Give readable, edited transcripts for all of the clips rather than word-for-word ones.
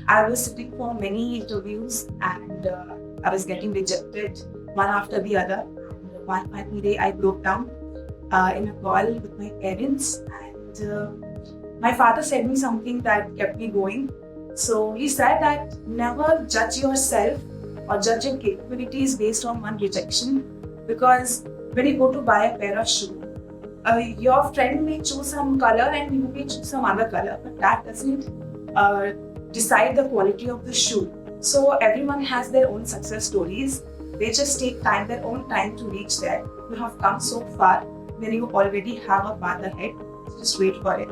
I was sitting for many interviews and I was getting rejected one after the other. One fine day, I broke down in a call with my parents, and my father said me something that kept me going. So he said that never judge yourself or judge your capabilities based on one rejection, because when you go to buy a pair of shoes, your friend may choose some color and you may choose some other color, but that doesn't uh, decide the quality of the shoe. So everyone has their own success stories. They just take time, their own time to reach there. You have come so far when you already have a path ahead. Just wait for it.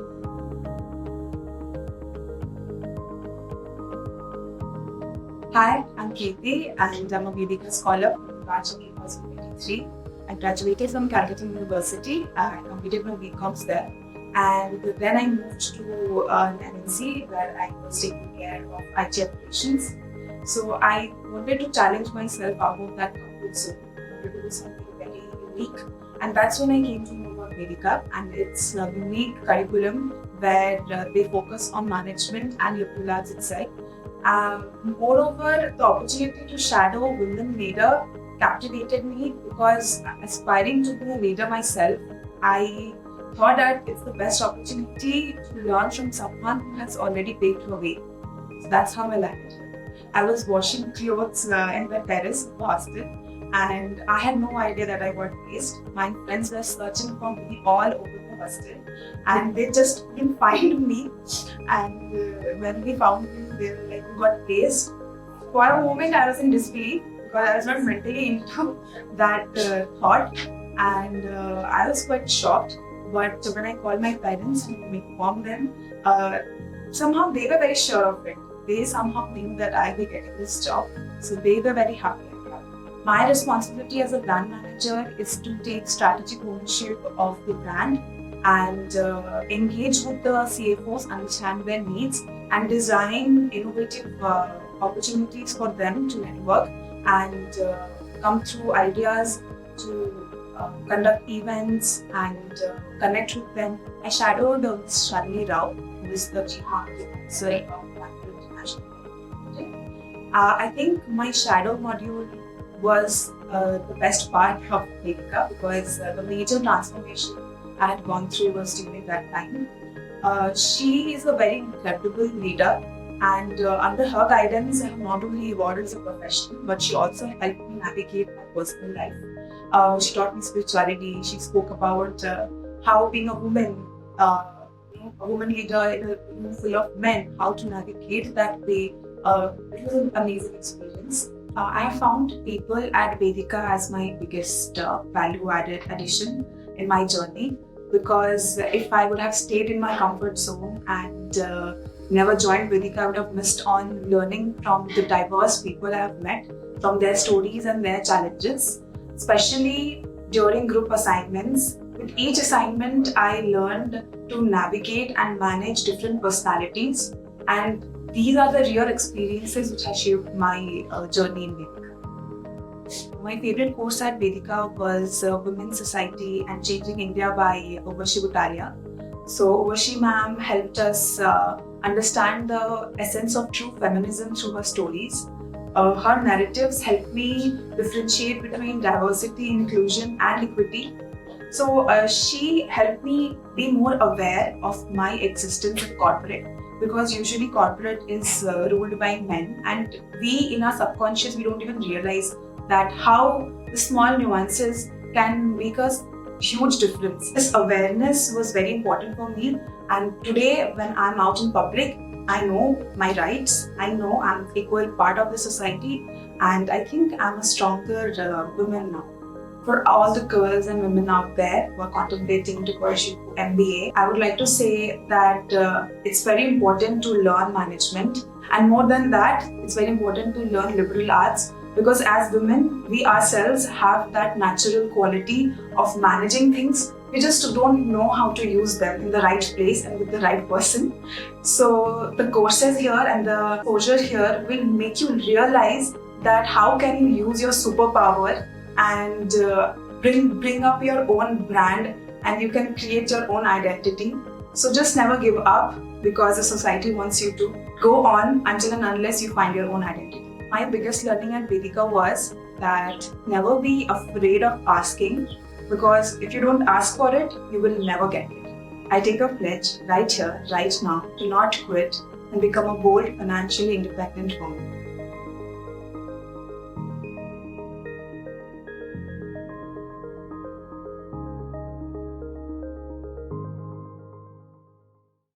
Hi, I'm Kirti and I'm a Vedika scholar from batch of 2023. I graduated from Calcutta University. I completed my BComs there. And then I moved to an MNC where I was taking care of IT operations. So I wanted to challenge myself out of that comfort zone. I wanted to do something very unique. And that's when I came to know about Vedika, and it's a unique curriculum where they focus on management and liberal arts itself. Moreover, the opportunity to shadow a women leader captivated me because aspiring to be a leader myself, I thought that it's the best opportunity to learn from someone who has already paved the way. So that's how I landed here. I was washing clothes in the terrace of the hostel, and I had no idea that I got placed. My friends were searching for me all over the hostel, and they just couldn't find me. And when they found me, they were like, "You got placed." For a moment, I was in disbelief because I was not mentally into that thought, and I was quite shocked. But when I called my parents and informed them, somehow they were very sure of it. They somehow knew that I will get this job, so they were very happy. My responsibility as a brand manager is to take strategic ownership of the brand and engage with the CFOs, understand their needs, and design innovative opportunities for them to network and come through ideas to conduct events and connect with them. I shadowed Shalini Rao, who is the chief marketing officer of Bangalore International. I think my shadow module was the best part of Vedika because the major transformation I had gone through was during that time. She is a very incredible leader, and under her guidance, I have not only evolved as a professional, but she also helped me navigate my personal life. She taught me spirituality. She spoke about how being a woman, a woman leader in a room full of men, how to navigate that way. It was an amazing experience. I found people at Vedika as my biggest value-added addition in my journey, because if I would have stayed in my comfort zone and never joined Vedika, I would have missed on learning from the diverse people I have met, from their stories and their challenges, especially during group assignments. With each assignment, I learned to navigate and manage different personalities, and these are the real experiences which have shaped my journey in Vedika. My favorite course at Vedika was Women's Society and Changing India by Urvashi Butaria. So Urvashi ma'am helped us understand the essence of true feminism through her stories. Her narratives helped me differentiate between diversity, inclusion, and equity. So she helped me be more aware of my existence in corporate, because usually corporate is ruled by men, and we in our subconscious, we don't even realize that how the small nuances can make us huge difference. This awareness was very important for me, and today when I'm out in public, I know my rights, I know I'm equal part of the society, and I think I'm a stronger woman now. For all the girls and women out there who are contemplating to pursue MBA, I would like to say that it's very important to learn management, and more than that, it's very important to learn liberal arts, because as women, we ourselves have that natural quality of managing things. We just don't know how to use them in the right place and with the right person. So the courses here and the exposure here will make you realize that how can you use your superpower and bring up your own brand, and you can create your own identity. So just never give up because the society wants you to. go on until and unless you find your own identity. My biggest learning at Vedika was that never be afraid of asking, because if you don't ask for it, you will never get it. I take a pledge right here, right now, to not quit and become a bold, financially independent woman.